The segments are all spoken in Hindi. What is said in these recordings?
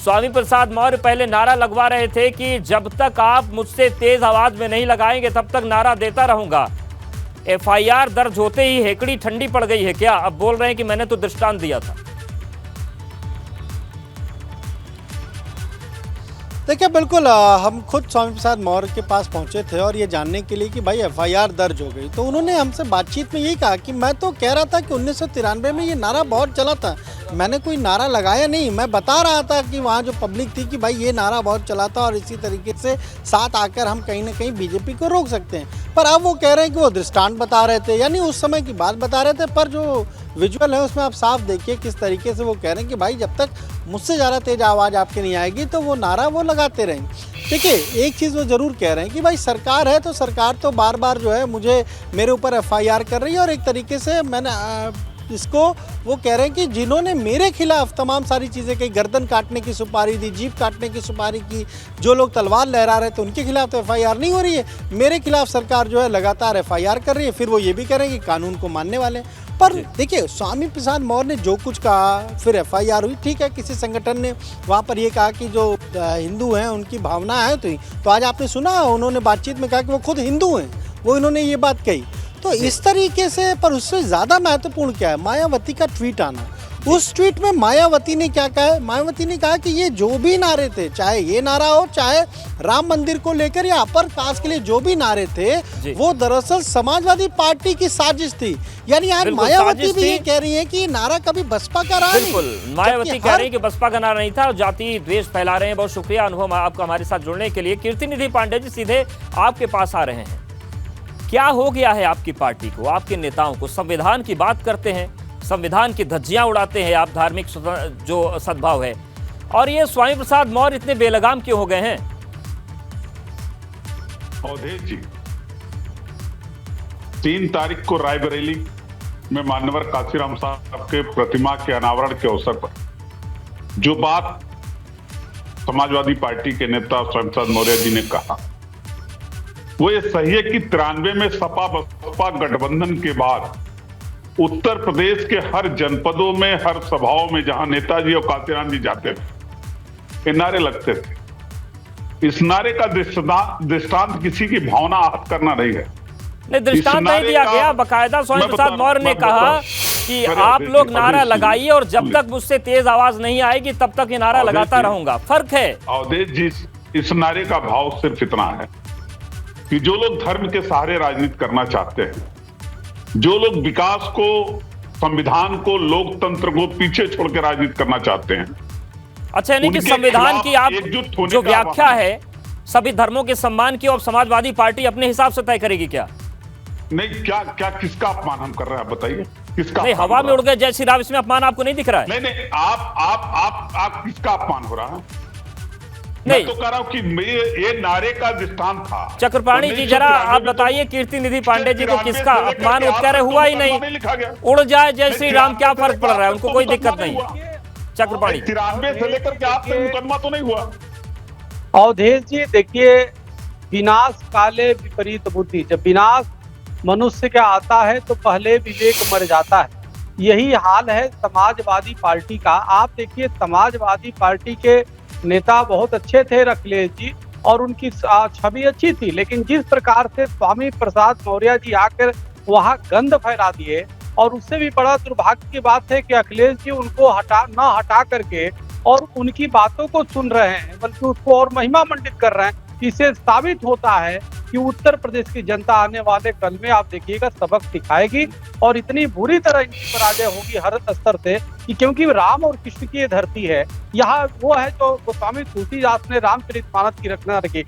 स्वामी प्रसाद मौर्य पहले नारा लगवा रहे थे कि जब तक आप मुझसे तेज आवाज में नहीं लगाएंगे तब तक नारा देता रहूंगा। एफआईआर दर्ज होते ही हेकड़ी ठंडी पड़ गई है क्या? अब बोल रहे हैं कि मैंने तो दृष्टांत दिया था। देखिए, बिल्कुल हम खुद स्वामी प्रसाद मौर्य के पास पहुंचे थे और ये जानने के लिए कि भाई एफआईआर दर्ज हो गई, तो उन्होंने हमसे बातचीत में यही कहा कि मैं तो कह रहा था कि 1993 में ये नारा बहुत चला था, मैंने कोई नारा लगाया नहीं, मैं बता रहा था कि वहाँ जो पब्लिक थी कि भाई ये नारा बहुत चला था और इसी तरीके से साथ आकर हम कहीं ना कहीं बीजेपी को रोक सकते हैं। पर अब वो कह रहे हैं कि वो दृष्टांत बता रहे थे, यानी उस समय की बात बता रहे थे, पर जो विजुअल है उसमें आप साफ देखिए किस तरीके से वो कह रहे हैं कि भाई जब तक मुझसे ज़्यादा तेज आवाज़ आपके नहीं आएगी तो वो नारा वो लगाते रहें। देखिए, एक चीज़ वो ज़रूर कह रहे हैं कि भाई सरकार है तो सरकार तो बार बार जो है मुझे मेरे ऊपर एफआईआर कर रही है, और एक तरीके से मैंने इसको वो कह रहे हैं कि जिन्होंने मेरे खिलाफ तमाम सारी चीज़ें कही, गर्दन काटने की सुपारी दी, जीभ काटने की सुपारी की, जो लोग तलवार लहरा रहे थे उनके खिलाफ तो एफआईआर नहीं हो रही है, मेरे खिलाफ सरकार जो है लगातार एफआईआर कर रही है। फिर वो ये भी कह रहे हैं कि कानून को मानने वाले हैं। पर देखिए, स्वामी प्रसाद मौर्य ने जो कुछ कहा, फिर एफआईआर हुई, ठीक है, किसी संगठन ने वहाँ पर ये कहा कि जो हिंदू हैं उनकी भावना है, तो आज आपने सुना उन्होंने बातचीत में कहा कि वो खुद हिंदू हैं, वो इन्होंने ये बात कही। तो इस तरीके से, पर उससे ज़्यादा महत्वपूर्ण क्या है, मायावती का ट्वीट आना। उस ट्वीट में मायावती ने क्या कहा है? मायावती ने कहा कि ये जो भी नारे थे, चाहे ये नारा हो, चाहे राम मंदिर को लेकर या अपर कास्ट के लिए जो भी नारे थे, वो दरअसल समाजवादी पार्टी की साजिश थी। यानी यार मायावती भी ये कह रही है कि ये नारा कभी बसपा का रहा नहीं। बिल्कुल, मायावती कह रही है कि बसपा का नारा नहीं था और जाति द्वेष फैला रहे हैं। बहुत शुक्रिया अनुभव आपका हमारे साथ जुड़ने के लिए। कीर्तिनिधि पांडे जी सीधे आपके पास आ रहे हैं। क्या हो गया है आपकी पार्टी को, आपके नेताओं को? संविधान की बात करते हैं, संविधान की धज्जियां उड़ाते हैं आप, धार्मिक जो सद्भाव है, और ये स्वामी प्रसाद मौर्य इतने बेलगाम क्यों हो गए हैं? अवधेश जी, 3 तारीख को रायबरेली में मान्यवर काशीराम साहब के प्रतिमा के अनावरण के अवसर पर जो बात समाजवादी पार्टी के नेता स्वामी प्रसाद मौर्य जी ने कहा, वो ये सही है कि 93 में सपा बसपा गठबंधन के बाद उत्तर प्रदेश के हर जनपदों में, हर सभाओं में जहां नेताजी और काशीराम जी जाते थे, ये नारे लगते थे। इस नारे का दृष्टांत किसी की भावना आहत करना नहीं है। नहीं, दृष्टांत नहीं दिया गया। बाकायदा स्वामी प्रसाद मौर्य ने कहा कि आप लोग नारा लगाइए और जब तक मुझसे तेज आवाज नहीं आएगी तब तक ये नारा लगाता रहूंगा। फर्क है अवधेश जी, इस नारे का भाव सिर्फ इतना है कि जो लोग धर्म के सहारे राजनीति करना चाहते हैं, जो लोग विकास को, संविधान को, लोकतंत्र को पीछे छोड़ के राजनीति करना चाहते हैं। अच्छा, यानी कि संविधान की आप जो व्याख्या है सभी धर्मों के सम्मान की, और समाजवादी पार्टी अपने हिसाब से तय करेगी क्या? नहीं, क्या किसका अपमान हम कर रहे हैं, बताइए किसका? नहीं, हवा में उड़ गए जय श्री राम, इसमें अपमान आपको नहीं दिख रहा है? नहीं, आप किसका अपमान हो रहा है? मैं तो कह रहा हूं कि ये नारे का दृष्टांत था। चक्रपाणी जी, जरा आप बताइए कीर्तिनिधि पांडे जी को किसका अपमान? उत्तर हुआ ही नहीं, उड़ जाए जय श्री राम, क्या फर्क पड़ रहा है? उनको कोई दिक्कत नहीं। चक्रपाणी, 93 से लेकर के आज तक मुकदमा तो नहीं हुआ। अवधेश जी, देखिए, विनाश काले विपरीत बुद्धि, जब विनाश मनुष्य का आता है तो पहले विवेक मर जाता है। यही हाल है समाजवादी पार्टी का। आप देखिए, समाजवादी पार्टी के नेता बहुत अच्छे थे अखिलेश जी, और उनकी छवि अच्छी थी, लेकिन जिस प्रकार से स्वामी प्रसाद मौर्य जी आकर वहां गंद फैला दिए, और उससे भी बड़ा दुर्भाग्य की बात है कि अखिलेश जी उनको हटा करके और उनकी बातों को सुन रहे हैं, बल्कि उसको और महिमा मंडित कर रहे हैं। इससे साबित होता है कि उत्तर प्रदेश की जनता आने वाले कल में आप देखिएगा सबक सिखाएगी, और इतनी बुरी तरह इनकी पराजय होगी हर स्तर से, कि क्योंकि राम और कृष्ण की ये धरती है। यहाँ वो है जो गोस्वामी तुलसीदास ने रामचरितमानस की रचना रखी।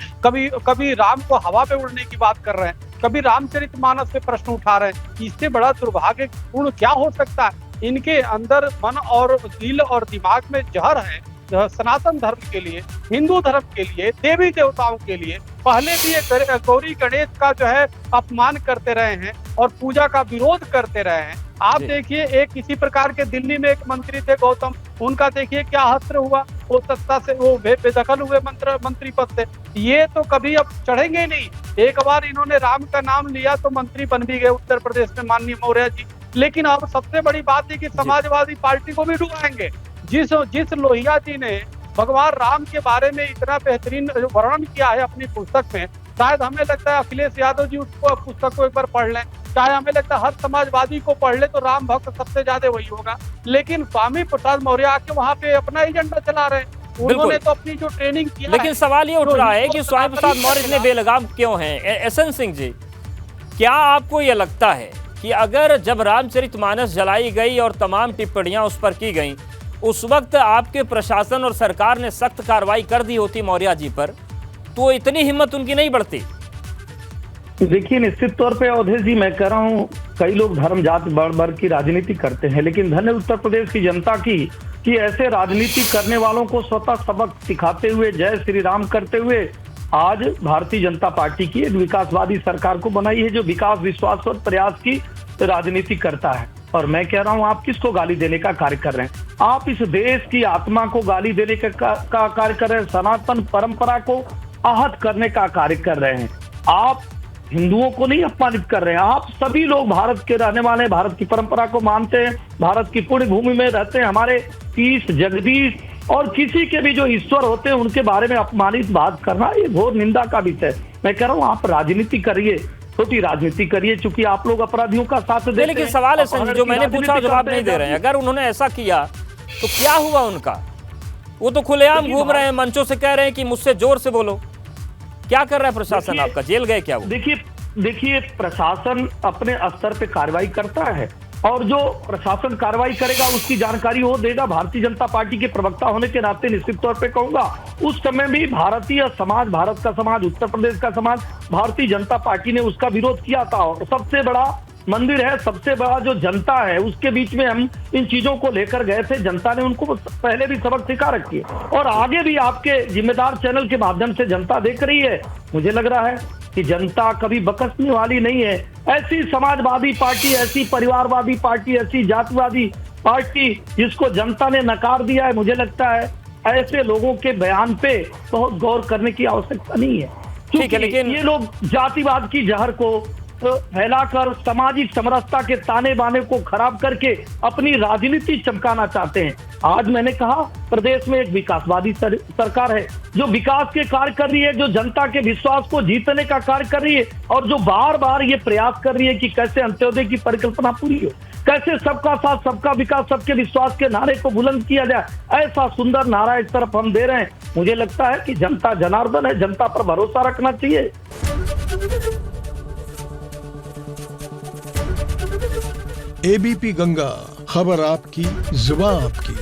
कभी राम को हवा पे उड़ने की बात कर रहे हैं, कभी रामचरितमानस पे प्रश्न उठा रहे हैं। इससे बड़ा दुर्भाग्यपूर्ण क्या हो सकता है? इनके अंदर मन और दिल और दिमाग में जहर है। सनातन धर्म के लिए, हिंदू धर्म के लिए, देवी देवताओं के लिए पहले भी ये गौरी गणेश का जो है अपमान करते रहे हैं और पूजा का विरोध करते रहे हैं। आप देखिए, एक किसी प्रकार के दिल्ली में एक मंत्री थे गौतम, उनका देखिए क्या हश्र हुआ, वो सत्ता से वो बेदखल हुए मंत्री पद से। ये तो कभी अब चढ़ेंगे नहीं। एक बार इन्होंने राम का नाम लिया तो मंत्री बन भी गए उत्तर प्रदेश में माननीय मौर्य जी, लेकिन अब सबसे बड़ी बात है कि समाजवादी पार्टी को भी डुबाएंगे। जिस लोहिया जी ने भगवान राम के बारे में इतना बेहतरीन वर्णन किया है अपनी पुस्तक में। शायद हमें लगता है अखिलेश यादव जी उसको पुस्तक को एक बार पढ़ लें, चाहे हमें लगता है हर समाजवादी को पढ़ ले तो राम भक्त सबसे ज्यादा वही होगा। लेकिन स्वामी प्रसाद मौर्य आके वहाँ पे अपना एजेंडा चला रहे हैं, उन्होंने तो अपनी जो ट्रेनिंग किया। लेकिन सवाल ये उठ रहा है कि स्वामी प्रसाद मौर्य इतने बेलगाम क्यों हैं? एसएन सिंह जी, क्या आपको ये लगता है कि अगर जब रामचरितमानस जलाई गई और तमाम टिप्पणियां उस पर की गई, उस वक्त आपके प्रशासन और सरकार ने सख्त कार्रवाई कर दी होती मौर्य जी पर, तो इतनी हिम्मत उनकी नहीं बढ़ती? देखिए, निश्चित तौर पे अवधेश जी, मैं कह रहा हूँ कई लोग धर्म जाति बढ़ की राजनीति करते हैं, लेकिन धन्य उत्तर प्रदेश की जनता की कि ऐसे राजनीति करने वालों को स्वतः सबक सिखाते हुए, जय श्री राम करते हुए आज भारतीय जनता पार्टी की एक विकासवादी सरकार को बनाई है, जो विकास, विश्वास और प्रयास की राजनीति करता है। और मैं कह रहा हूं, आप किसको गाली देने का कार्य कर रहे हैं? आप इस देश की आत्मा को गाली देने का कार्य कर रहे हैं, सनातन परंपरा को आहत करने का कार्य कर रहे हैं। आप हिंदुओं को नहीं अपमानित कर रहे हैं, आप सभी लोग भारत के रहने वाले, भारत की परंपरा को मानते हैं, भारत की पुण्य भूमि में रहते हैं। हमारे तीस, जगदीश और किसी के भी जो ईश्वर होते हैं उनके बारे में अपमानित बात करना ये घोर निंदा का विषय है। मैं कह रहा हूँ, आप राजनीति करिए, छोटी राजनीति करिए, चूंकि आप लोग अपराधियों का साथ देते हैं। लेकिन सवाल है संजय, जो मैंने पूछा जवाब नहीं दे रहे हैं। अगर उन्होंने ऐसा किया तो क्या हुआ उनका? वो तो खुलेआम घूम रहे हैं, मंचों से कह रहे हैं कि मुझसे जोर से बोलो। क्या कर रहा है प्रशासन आपका? जेल गए क्या वो? देखिए, प्रशासन अपने स्तर पे कार्रवाई करता है और जो प्रशासन कार्रवाई करेगा उसकी जानकारी वो देगा। भारतीय जनता पार्टी के प्रवक्ता होने के नाते निश्चित तौर पे कहूंगा, उस समय भी भारतीय समाज, भारत का समाज, उत्तर प्रदेश का समाज, भारतीय जनता पार्टी ने उसका विरोध किया था। और सबसे बड़ा मंदिर है, सबसे बड़ा जो जनता है, उसके बीच में हम इन चीजों को लेकर गए थे। जनता ने उनको पहले भी सबक सिखा रखी है और आगे भी आपके जिम्मेदार चैनल के माध्यम से जनता देख रही है। मुझे लग रहा है कि जनता कभी बकसने वाली नहीं है। ऐसी समाजवादी पार्टी, ऐसी परिवारवादी पार्टी, ऐसी जातिवादी पार्टी जिसको जनता ने नकार दिया है, मुझे लगता है ऐसे लोगों के बयान पे बहुत गौर करने की आवश्यकता नहीं है। क्योंकि लेकिन ये लोग जातिवाद की जहर को फैलाकर सामाजिक समरसता के ताने बाने को खराब करके अपनी राजनीति चमकाना चाहते हैं। आज मैंने कहा, प्रदेश में एक विकासवादी सरकार है जो विकास के कार्य कर रही है, जो जनता के विश्वास को जीतने का कार्य कर रही है और जो बार बार ये प्रयास कर रही है कि कैसे अंत्योदय की परिकल्पना पूरी हो, कैसे सबका साथ, सबका विकास, सबके विश्वास के नारे को बुलंद किया जाए। ऐसा सुंदर नारा इस तरफ हम दे रहे हैं। मुझे लगता है कि जनता जनार्दन है, जनता पर भरोसा रखना चाहिए। एबीपी गंगा, खबर आपकी, जुबान आपकी।